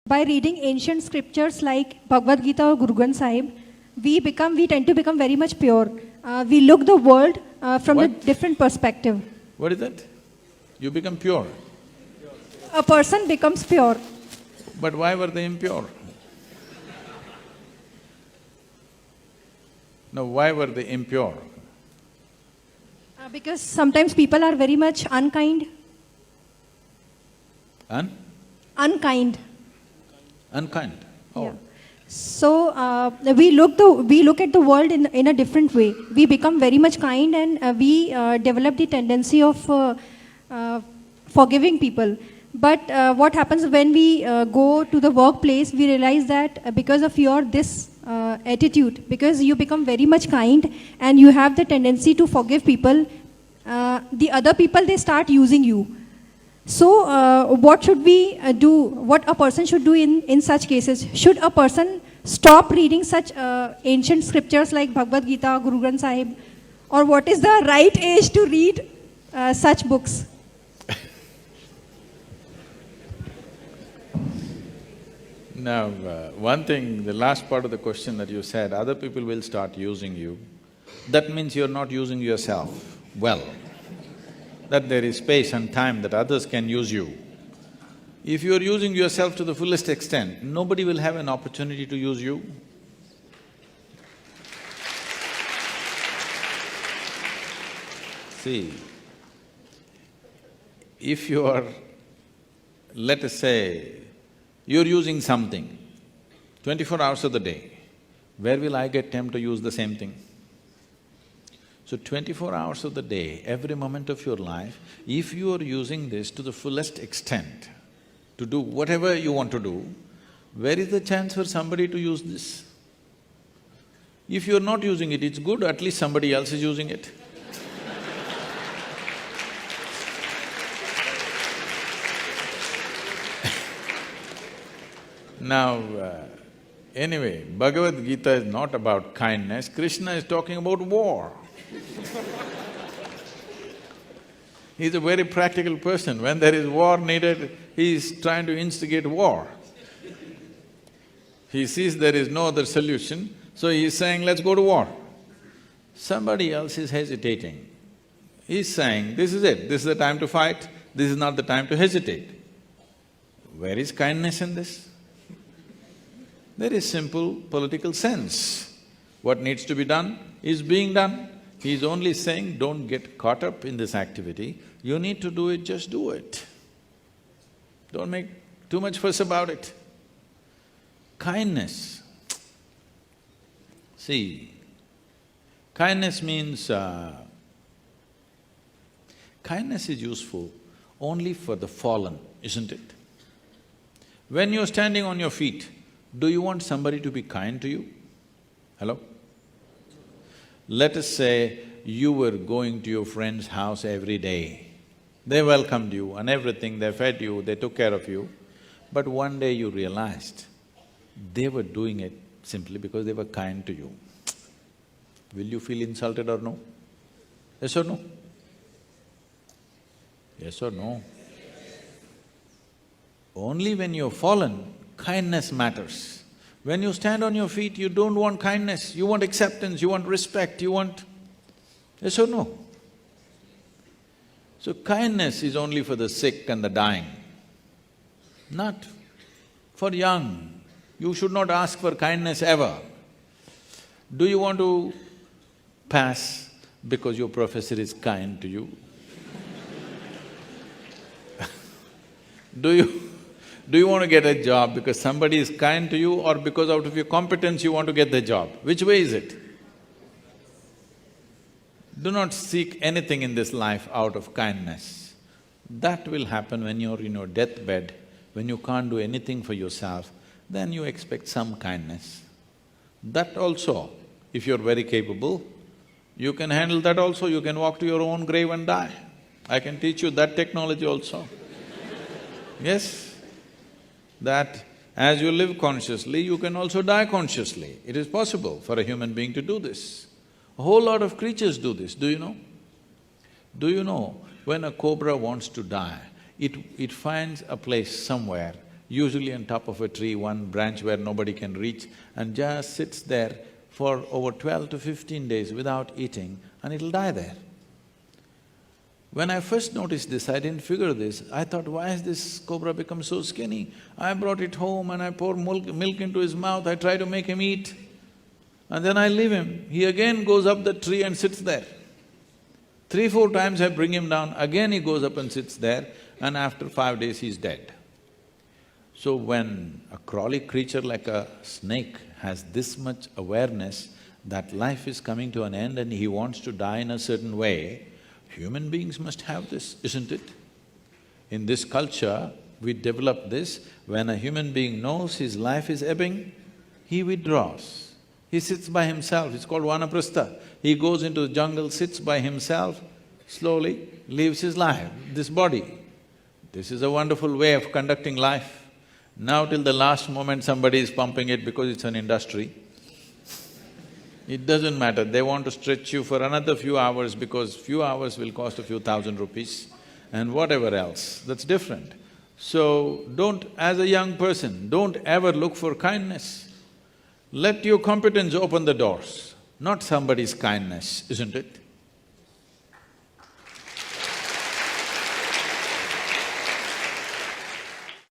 By reading ancient scriptures like Bhagavad Gita or Guru Granth Sahib, we tend to become very much pure. We look the world from a different perspective. What is that? You become pure. A person becomes pure. But why were they impure? No, why were they impure? Because sometimes people are very much unkind. Unkind. Unkind? Oh. Yeah. So we look at the world in a different way. We become very much kind, and we develop the tendency of forgiving people. But what happens when we go to the workplace, we realize that because of your this attitude, because you become very much kind and you have the tendency to forgive people, the other people, they start using you. So what should we do? What a person should do in such cases? Should a person stop reading such ancient scriptures like Bhagavad Gita, Guru Granth Sahib? Or what is the right age to read such books? Now, one thing, the last part of the question that you said, other people will start using you. That means you're not using yourself well. That there is space and time that others can use you. If you're using yourself to the fullest extent, nobody will have an opportunity to use you. See, if you are, let us say, you're using something 24 hours of the day, where will I get time to use the same thing? So 24 hours of the day, every moment of your life, if you are using this to the fullest extent, to do whatever you want to do, where is the chance for somebody to use this? If you're not using it, it's good, at least somebody else is using it. Now, anyway, Bhagavad Gita is not about kindness, Krishna is talking about war. He's a very practical person. When there is war needed, he's trying to instigate war. He sees there is no other solution, so he's saying, let's go to war. Somebody else is hesitating. He's saying, this is it, this is the time to fight, this is not the time to hesitate. Where is kindness in this? There is simple political sense. What needs to be done is being done. He's only saying, don't get caught up in this activity, you need to do it, just do it. Don't make too much fuss about it. Kindness. See, kindness means… kindness is useful only for the fallen, isn't it? When you're standing on your feet, do you want somebody to be kind to you? Hello? Let us say you were going to your friend's house every day. They welcomed you and everything, they fed you, they took care of you. But one day you realized they were doing it simply because they were kind to you. Will you feel insulted or no? Yes or no? Yes or no? Only when you're fallen, kindness matters. When you stand on your feet, you don't want kindness, you want acceptance, you want respect, you want… Yes or no? So kindness is only for the sick and the dying, not for young. You should not ask for kindness ever. Do you want to pass because your professor is kind to you? Do you want to get a job because somebody is kind to you, or because out of your competence you want to get the job? Which way is it? Do not seek anything in this life out of kindness. That will happen when you're in your deathbed, when you can't do anything for yourself, then you expect some kindness. That also, if you're very capable, you can handle that also, you can walk to your own grave and die. I can teach you that technology also. Yes? That as you live consciously, you can also die consciously. It is possible for a human being to do this. A whole lot of creatures do this, do you know? Do you know, when a cobra wants to die, it finds a place somewhere usually on top of a tree, one branch where nobody can reach, and just sits there for over 12 to 15 days without eating, and it'll die there. When I first noticed this, I didn't figure this. I thought, why has this cobra become so skinny? I brought it home and I pour milk into his mouth, I try to make him eat. And then I leave him. He again goes up the tree and sits there. 3, 4 times I bring him down, again he goes up and sits there, and after 5 days he's dead. So when a crawly creature like a snake has this much awareness that life is coming to an end and he wants to die in a certain way, human beings must have this, isn't it? In this culture, we develop this. When a human being knows his life is ebbing, he withdraws. He sits by himself, it's called vanaprastha. He goes into the jungle, sits by himself, slowly leaves his life, this body. This is a wonderful way of conducting life. Now till the last moment somebody is pumping it because it's an industry. It doesn't matter, they want to stretch you for another few hours because few hours will cost a few thousand rupees and whatever else, that's different. So as a young person, don't ever look for kindness. Let your competence open the doors, not somebody's kindness, isn't it?